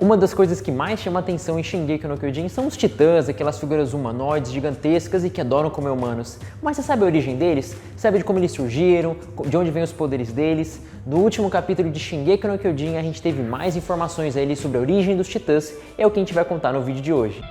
Uma das coisas que mais chama atenção em Shingeki no Kyojin são os titãs, aquelas figuras humanoides gigantescas e que adoram comer humanos. Mas você sabe a origem deles? Sabe de como eles surgiram? De onde vêm os poderes deles? No último capítulo de Shingeki no Kyojin a gente teve mais informações ali sobre a origem dos titãs, é o que a gente vai contar no vídeo de hoje.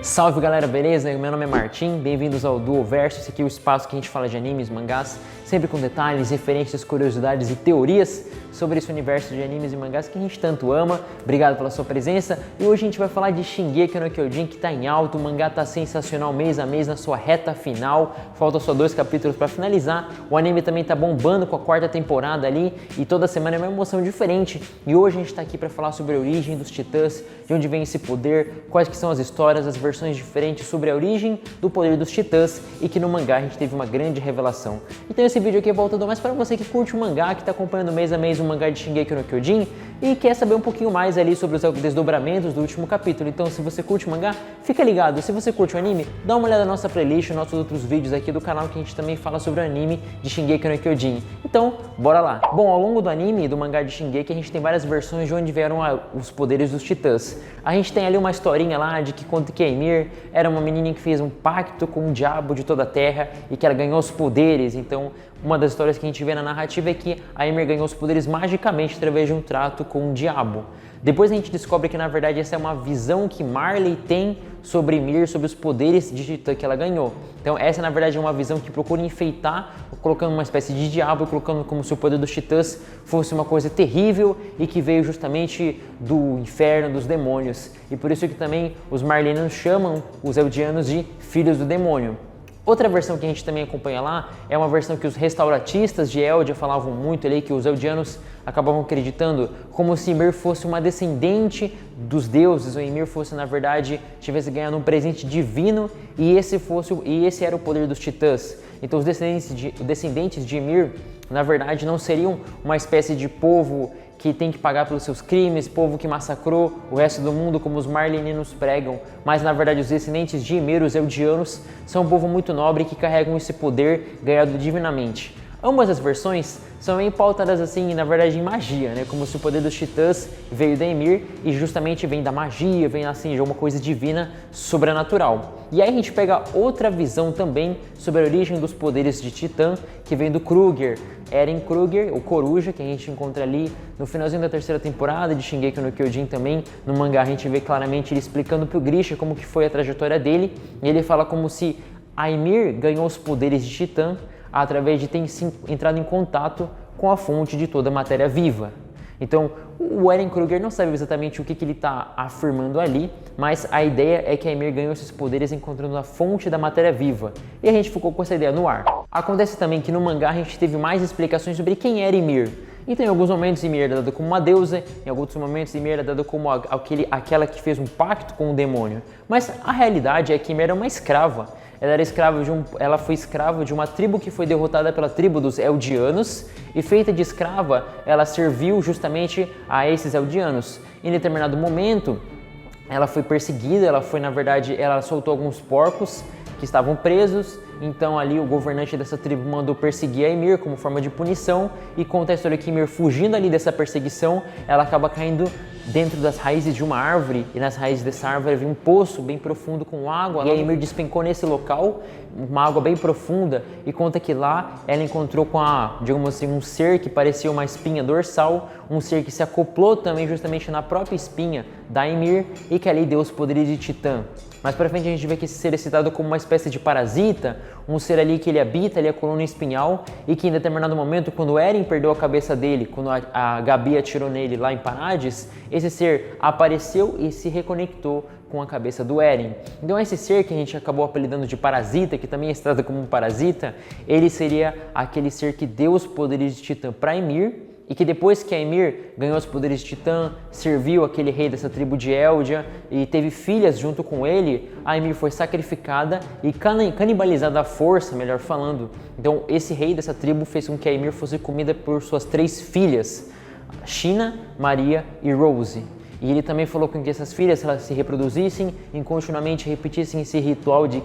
Salve galera, beleza? Meu nome é Martin, bem-vindos ao Duoverso, esse aqui é o espaço que a gente fala de animes, mangás, sempre com detalhes, referências, curiosidades e teorias sobre esse universo de animes e mangás que a gente tanto ama. Obrigado pela sua presença e hoje a gente vai falar de Shingeki no Kyojin, que tá em alta, o mangá tá sensacional mês a mês na sua reta final, faltam só 2 capítulos para finalizar, o anime também tá bombando com a 4ª temporada ali e toda semana é uma emoção diferente e hoje a gente tá aqui para falar sobre a origem dos titãs, de onde vem esse poder, quais que são as histórias, as versões diferentes sobre a origem do poder dos titãs e que no mangá a gente teve uma grande revelação. Então esse vídeo aqui é voltado mais para você que curte o mangá, que está acompanhando mês a mês o mangá de Shingeki no Kyojin e quer saber um pouquinho mais ali sobre os desdobramentos do último capítulo. Então se você curte o mangá, fica ligado. Se você curte o anime, dá uma olhada na nossa playlist, nossos outros vídeos aqui do canal que a gente também fala sobre o anime de Shingeki no Kyojin. Então, bora lá. Bom, ao longo do anime e do mangá de Shingeki a gente tem várias versões de onde vieram os poderes dos titãs. A gente tem ali uma historinha lá de que conta que a Ymir era uma menina que fez um pacto com o diabo de toda a terra e que ela ganhou os poderes. Então, uma das histórias que a gente vê na narrativa é que a Ymir ganhou os poderes magicamente através de um trato com o diabo. Depois a gente descobre que na verdade essa é uma visão que Marley tem sobre Ymir, sobre os poderes de Titã que ela ganhou. Então essa na verdade é uma visão que procura enfeitar, colocando uma espécie de diabo, colocando como se o poder dos Titãs fosse uma coisa terrível e que veio justamente do inferno, dos demônios. E por isso que também os Marlenianos chamam os Eldianos de filhos do demônio. Outra versão que a gente também acompanha lá é uma versão que os restauratistas de Eldia falavam muito ali, que os Eldianos acabavam acreditando como se Ymir fosse uma descendente dos deuses, ou Ymir fosse na verdade, tivesse ganhado um presente divino e esse era o poder dos titãs. Então os descendentes de Ymir na verdade não seriam uma espécie de povo que tem que pagar pelos seus crimes, povo que massacrou o resto do mundo como os Marlenianos pregam, mas na verdade os descendentes de Ymir, os Eldianos, são um povo muito nobre que carregam esse poder ganhado divinamente. Ambas as versões são bem pautadas assim, na verdade, em magia, né? Como se o poder dos titãs veio da Ymir e justamente vem da magia, vem assim de uma coisa divina, sobrenatural. E aí a gente pega outra visão também sobre a origem dos poderes de Titã, que vem do Kruger, Eren Kruger, o Coruja, que a gente encontra ali no finalzinho da 3ª temporada de Shingeki no Kyojin também. No mangá a gente vê claramente ele explicando pro Grisha como que foi a trajetória dele, e ele fala como se a Ymir ganhou os poderes de Titã através de ter entrado em contato com a fonte de toda a matéria viva. Então, o Eren Kruger não sabe exatamente o que ele está afirmando ali, mas a ideia é que a Ymir ganhou esses poderes encontrando a fonte da matéria viva, e a gente ficou com essa ideia no ar. Acontece também que no mangá a gente teve mais explicações sobre quem era Ymir. Então, em alguns momentos, Ymir era dada como uma deusa, em alguns momentos, Ymir era dada como aquela que fez um pacto com o demônio. Mas a realidade é que Ymir era uma escrava. Ela foi escrava de uma tribo que foi derrotada pela tribo dos Eldianos e feita de escrava, ela serviu justamente a esses Eldianos. Em determinado momento, ela foi perseguida, ela soltou alguns porcos que estavam presos, então ali o governante dessa tribo mandou perseguir a Ymir como forma de punição e conta a história que Ymir, fugindo ali dessa perseguição, ela acaba caindo dentro das raízes de uma árvore e nas raízes dessa árvore havia um poço bem profundo com água e a Ymir despencou nesse local, uma água bem profunda e conta que lá ela encontrou com digamos assim, um ser que parecia uma espinha dorsal, um ser que se acoplou também justamente na própria espinha da Ymir e que ali deu os poderes de Titã. Mais pra frente a gente vê que esse ser é citado como uma espécie de parasita, um ser ali que ele habita ali a coluna espinhal e que em determinado momento, quando Eren perdeu a cabeça dele, quando a Gabi atirou nele lá em Parades, esse ser apareceu e se reconectou com a cabeça do Eren. Então esse ser que a gente acabou apelidando de parasita, que também é citado como um parasita, ele seria aquele ser que deu os poderes de Titã para Ymir, e que depois que a Ymir ganhou os poderes de Titã, serviu aquele rei dessa tribo de Eldia e teve filhas junto com ele, a Ymir foi sacrificada e canibalizada à força, melhor falando. Então esse rei dessa tribo fez com que a Ymir fosse comida por suas 3 filhas, China, Maria e Rose. E ele também falou com que essas filhas elas se reproduzissem e continuamente repetissem esse ritual de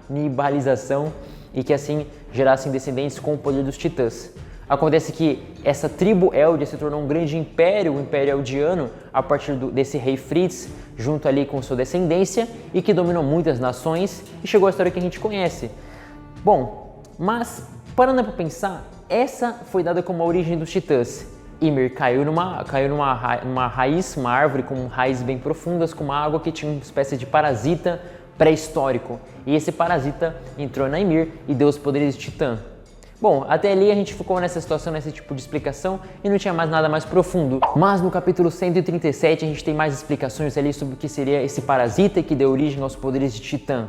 canibalização e que assim gerassem descendentes com o poder dos titãs. Acontece que essa tribo Eldia se tornou um grande império, o Império Eldiano, a partir desse rei Fritz, junto ali com sua descendência, e que dominou muitas nações e chegou à história que a gente conhece. Bom, mas parando para pensar, essa foi dada como a origem dos Titãs. Ymir caiu numa raiz, uma árvore com raízes bem profundas, com uma água que tinha uma espécie de parasita pré-histórico. E esse parasita entrou na Ymir e deu os poderes de Titã. Bom, até ali a gente ficou nessa situação, nesse tipo de explicação e não tinha mais nada mais profundo. Mas no capítulo 137 a gente tem mais explicações ali sobre o que seria esse parasita que deu origem aos poderes de Titã.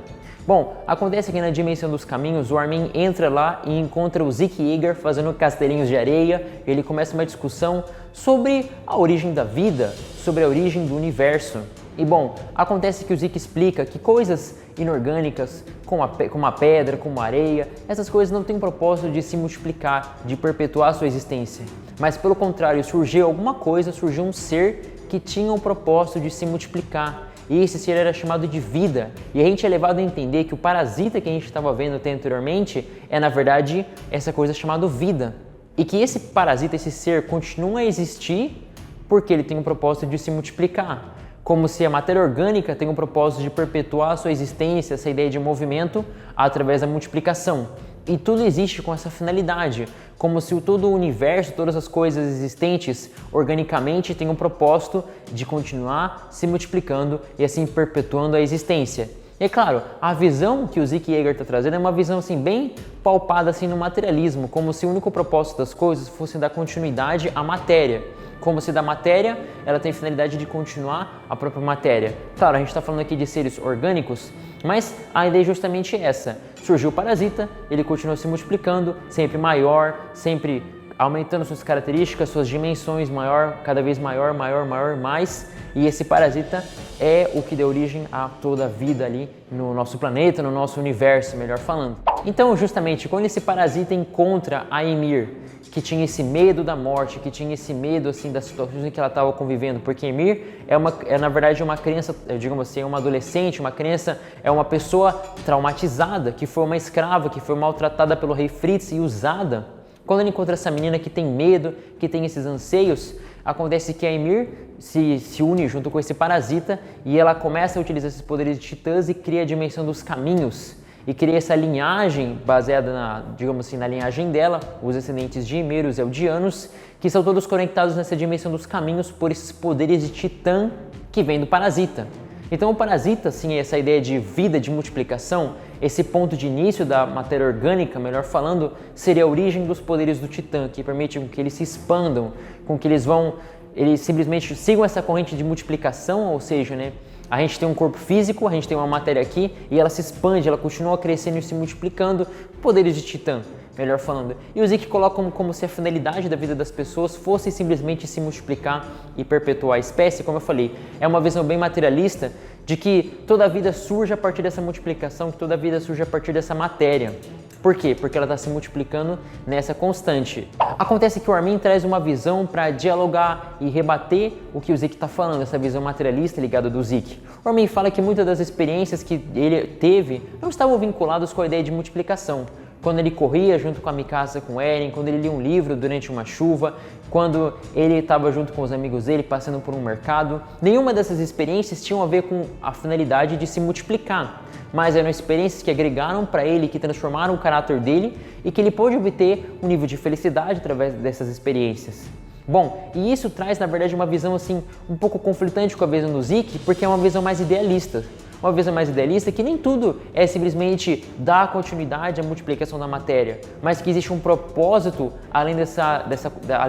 Bom, acontece que na Dimensão dos Caminhos o Armin entra lá e encontra o Zeke Yeager fazendo castelinhos de areia. Ele começa uma discussão sobre a origem da vida, sobre a origem do universo. E bom, acontece que o Zeke explica que coisas inorgânicas, como a pedra, como a areia, essas coisas não têm o propósito de se multiplicar, de perpetuar a sua existência. Mas pelo contrário, surgiu um ser que tinha o propósito de se multiplicar. E esse ser era chamado de vida. E a gente é levado a entender que o parasita que a gente estava vendo até anteriormente é, na verdade, essa coisa chamada vida. E que esse parasita, esse ser, continua a existir porque ele tem o propósito de se multiplicar. Como se a matéria orgânica tem o propósito de perpetuar a sua existência, essa ideia de movimento, através da multiplicação. E tudo existe com essa finalidade, como se todo o universo, todas as coisas existentes organicamente têm o propósito de continuar se multiplicando e assim perpetuando a existência. E é claro, a visão que o Zeke Yeager está trazendo é uma visão assim, bem palpada assim, no materialismo, como se o único propósito das coisas fosse dar continuidade à matéria. Como se da matéria ela tem finalidade de continuar a própria matéria. Claro, a gente está falando aqui de seres orgânicos, mas a ideia é justamente essa. Surgiu o parasita, ele continua se multiplicando, sempre maior, sempre aumentando suas características, suas dimensões, maior, cada vez maior, mais. E esse parasita é o que deu origem a toda a vida ali no nosso planeta, no nosso universo, melhor falando. Então, justamente, quando esse parasita encontra a Ymir, que tinha esse medo da morte, que tinha esse medo assim das situações em que ela estava convivendo, porque Ymir é na verdade uma criança, digamos assim, uma adolescente, uma criança, é uma pessoa traumatizada, que foi uma escrava, que foi maltratada pelo rei Fritz e usada. Quando ele encontra essa menina que tem medo, que tem esses anseios, acontece que a Ymir se une junto com esse parasita e ela começa a utilizar esses poderes de titãs e cria a dimensão dos caminhos. E cria essa linhagem baseada na linhagem dela, os descendentes de Ymir, os Eldianos, que são todos conectados nessa dimensão dos caminhos por esses poderes de Titã que vem do parasita. Então o parasita, sim, essa ideia de vida, de multiplicação, esse ponto de início da matéria orgânica, melhor falando, seria a origem dos poderes do Titã, que permite que eles se expandam, com que eles simplesmente sigam essa corrente de multiplicação, ou seja, a gente tem um corpo físico, a gente tem uma matéria aqui e ela se expande, ela continua crescendo e se multiplicando, poderes de Titã, melhor falando. E o Zeke coloca como se a finalidade da vida das pessoas fosse simplesmente se multiplicar e perpetuar a espécie, como eu falei. É uma visão bem materialista de que toda a vida surge a partir dessa multiplicação, que toda a vida surge a partir dessa matéria. Por quê? Porque ela está se multiplicando nessa constante. Acontece que o Armin traz uma visão para dialogar e rebater o que o Zeke está falando, essa visão materialista ligada do Zeke. O Armin fala que muitas das experiências que ele teve não estavam vinculadas com a ideia de multiplicação. Quando ele corria junto com a Mikasa, com o Eren, quando ele lia um livro durante uma chuva, quando ele estava junto com os amigos dele passando por um mercado, nenhuma dessas experiências tinham a ver com a finalidade de se multiplicar, mas eram experiências que agregaram para ele, que transformaram o caráter dele e que ele pôde obter um nível de felicidade através dessas experiências. Bom, e isso traz na verdade uma visão assim um pouco conflitante com a visão do Zeke, porque é uma visão mais idealista. Uma visão mais idealista que nem tudo é simplesmente dar continuidade à multiplicação da matéria, mas que existe um propósito além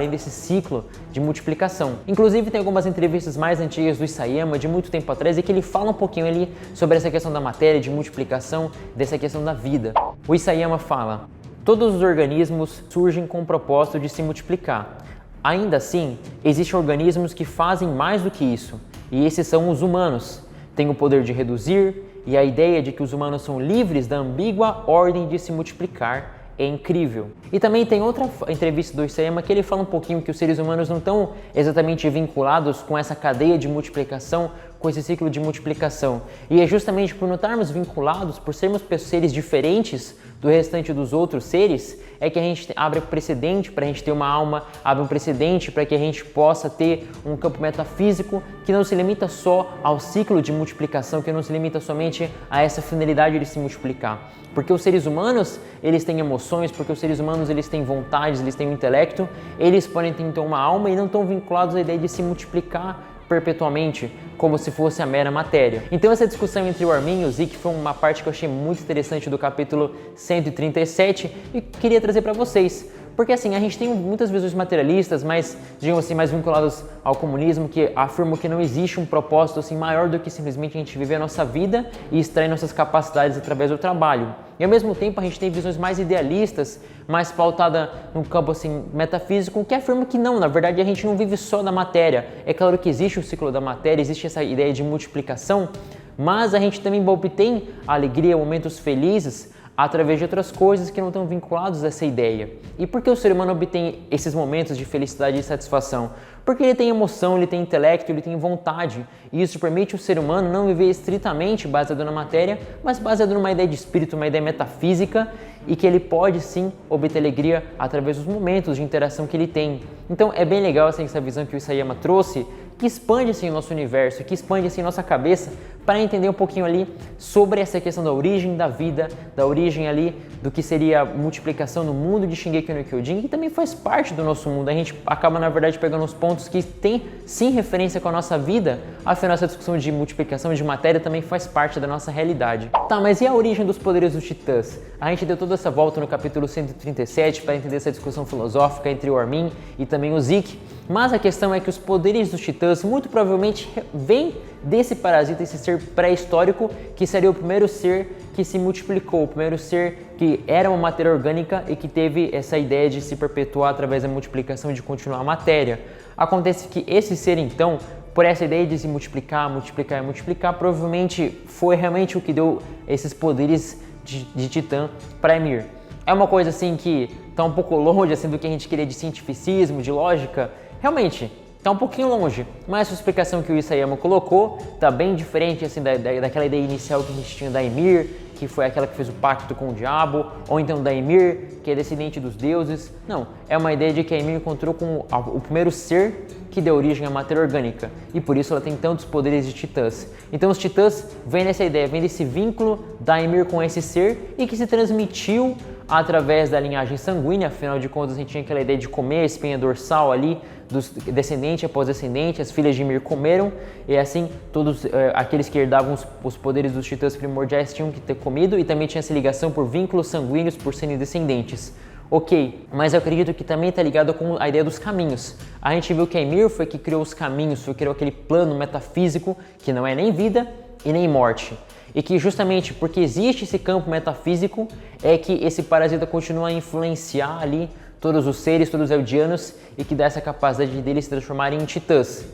desse ciclo de multiplicação. Inclusive tem algumas entrevistas mais antigas do Isayama, de muito tempo atrás, e que ele fala um pouquinho ali sobre essa questão da matéria, de multiplicação, dessa questão da vida. O Isayama fala: todos os organismos surgem com o propósito de se multiplicar. Ainda assim, existem organismos que fazem mais do que isso, e esses são os humanos. Tem o poder de reduzir, e a ideia de que os humanos são livres da ambígua ordem de se multiplicar é incrível. E também tem outra entrevista do Isayama que ele fala um pouquinho que os seres humanos não estão exatamente vinculados com essa cadeia de multiplicação com esse ciclo de multiplicação. E é justamente por não estarmos vinculados, por sermos seres diferentes do restante dos outros seres, é que a gente abre precedente para a gente ter uma alma, abre um precedente para que a gente possa ter um campo metafísico que não se limita só ao ciclo de multiplicação, que não se limita somente a essa finalidade de se multiplicar. Porque os seres humanos, eles têm emoções, porque os seres humanos, eles têm vontades, eles têm um intelecto, eles podem ter então uma alma e não estão vinculados à ideia de se multiplicar perpetuamente, como se fosse a mera matéria. Então essa discussão entre o Armin e o Zeke foi uma parte que eu achei muito interessante do capítulo 137 e queria trazer para vocês. Porque assim, a gente tem muitas visões materialistas, mas, digamos assim, mais vinculadas ao comunismo, que afirmam que não existe um propósito assim maior do que simplesmente a gente viver a nossa vida e extrair nossas capacidades através do trabalho. E ao mesmo tempo a gente tem visões mais idealistas, mais pautada no campo assim metafísico, que afirma que não, na verdade a gente não vive só da matéria. É claro que existe o ciclo da matéria, existe essa ideia de multiplicação, mas a gente também obtém alegria, momentos felizes através de outras coisas que não estão vinculados a essa ideia. E por que o ser humano obtém esses momentos de felicidade e satisfação? Porque ele tem emoção, ele tem intelecto, ele tem vontade. E isso permite o ser humano não viver estritamente baseado na matéria, mas baseado numa ideia de espírito, uma ideia metafísica, e que ele pode sim obter alegria através dos momentos de interação que ele tem. Então é bem legal assim, essa visão que o Isayama trouxe, que expande assim o nosso universo, que expande assim nossa cabeça para entender um pouquinho ali sobre essa questão da origem da vida, da origem ali do que seria a multiplicação no mundo de Shingeki no Kyojin, que também faz parte do nosso mundo. A gente acaba na verdade pegando os pontos que tem sim referência com a nossa vida, afinal essa discussão de multiplicação de matéria também faz parte da nossa realidade. Tá, mas e a origem dos poderes dos titãs? A gente deu toda essa volta no capítulo 137 para entender essa discussão filosófica entre o Armin e também o Zeke. Mas a questão é que os poderes dos titãs muito provavelmente vêm desse parasita, esse ser pré-histórico, que seria o primeiro ser que se multiplicou, o primeiro ser que era uma matéria orgânica e que teve essa ideia de se perpetuar através da multiplicação, de continuar a matéria. Acontece que esse ser, então, por essa ideia de se multiplicar, multiplicar e multiplicar, provavelmente foi realmente o que deu esses poderes de titã para Ymir. É uma coisa assim que está um pouco longe assim, do que a gente queria de cientificismo, de lógica. Realmente, está um pouquinho longe, mas a explicação que o Isayama colocou está bem diferente assim, daquela ideia inicial que a gente tinha da Ymir, que foi aquela que fez o pacto com o diabo, ou então da Ymir, que é descendente dos deuses. Não, é uma ideia de que a Ymir encontrou com o primeiro ser que deu origem à matéria orgânica, e por isso ela tem tantos poderes de titãs. Então os titãs vêm dessa ideia, vêm desse vínculo da Ymir com esse ser e que se transmitiu através da linhagem sanguínea. Afinal de contas a gente tinha aquela ideia de comer a espinha dorsal ali, dos descendente após descendente, as filhas de Ymir comeram, e assim todos aqueles que herdavam os poderes dos titãs primordiais tinham que ter comido, e também tinha essa ligação por vínculos sanguíneos, por serem descendentes. Ok, mas eu acredito que também está ligado com a ideia dos caminhos. A gente viu que a Ymir foi que criou os caminhos, foi que criou aquele plano metafísico que não é nem vida e nem morte. E que justamente porque existe esse campo metafísico é que esse parasita continua a influenciar ali todos os seres, todos os eldianos, e que dá essa capacidade deles se transformarem em titãs.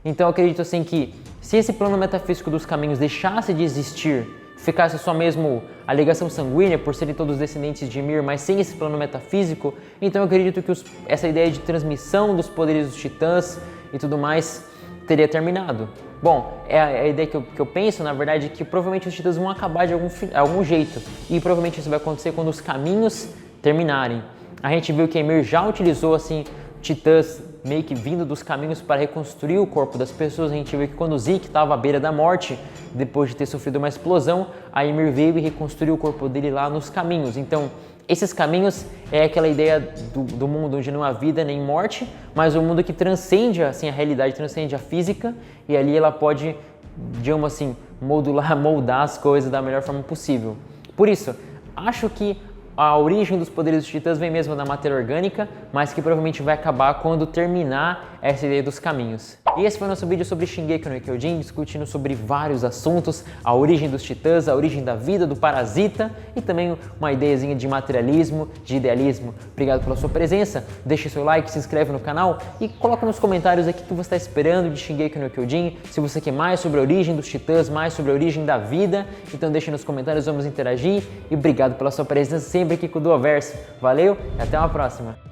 Então eu acredito assim que se esse plano metafísico dos caminhos deixasse de existir, ficasse só mesmo a ligação sanguínea por serem todos descendentes de Ymir, mas sem esse plano metafísico, então eu acredito que essa ideia de transmissão dos poderes dos titãs e tudo mais teria terminado. Bom, é a ideia que eu penso, na verdade, que provavelmente os titãs vão acabar de algum jeito, e provavelmente isso vai acontecer quando os caminhos terminarem. A gente viu que Ymir já utilizou assim titãs meio que vindo dos caminhos para reconstruir o corpo das pessoas. A gente viu que quando Zeke estava à beira da morte, depois de ter sofrido uma explosão, a Ymir veio e reconstruiu o corpo dele lá nos caminhos. Então, esses caminhos é aquela ideia do mundo onde não há vida nem morte, mas um mundo que transcende assim, a realidade, transcende a física, e ali ela pode, digamos assim, moldar as coisas da melhor forma possível. Por isso, acho que a origem dos poderes dos titãs vem mesmo da matéria orgânica, mas que provavelmente vai acabar quando terminar essa ideia dos caminhos. E esse foi o nosso vídeo sobre Shingeki no Kyojin, discutindo sobre vários assuntos, a origem dos titãs, a origem da vida, do parasita e também uma ideiazinha de materialismo, de idealismo. Obrigado pela sua presença, deixe seu like, se inscreve no canal e coloca nos comentários aqui o que você está esperando de Shingeki no Kyojin, se você quer mais sobre a origem dos titãs, mais sobre a origem da vida, então deixe nos comentários, vamos interagir e obrigado pela sua presença sempre aqui com o Duoverso. Valeu e até uma próxima!